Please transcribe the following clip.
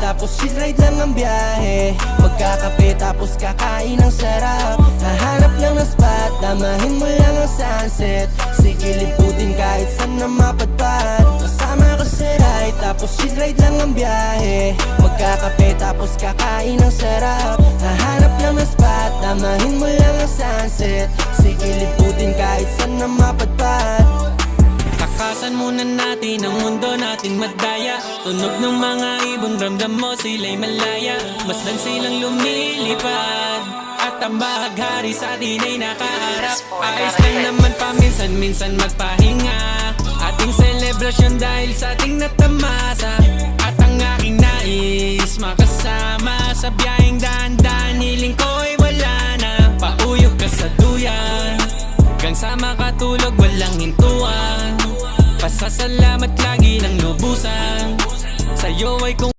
tapos chill ride lang ang biyahe. Magkakape tapos kakain ng sarap. Hahanap lang ng spot, damahin mo lang ang sunset. Sige liputin kahit saan na mapadpad. Kasama ko sa ride, tapos chill ride lang ang biyahe. Magkakape tapos kakain ng sarap. Hahanap lang ng spot, damahin mo lang ang sunset. Sige liputin kahit saan na mapadpad. Takasan muna natin ang mundo nating madaya. Tunog ng mga ibon, ramdam mo sila'y malaya. Masdan silang lumilipad at ang bahaghari sa atin ay nakaharap. Ayos lang naman paminsan-minsan magpahinga. Ating selebrasyon dahil sa ating natamasa. At ang aking nais makasama sa biyaheng daan-daan. Hiling ko ay wala na, pauyog ka sa duyan. Hanggang sa makatulog walang hintuan. Pasasalamat lagi ng lubusan. Sa'yo ay kung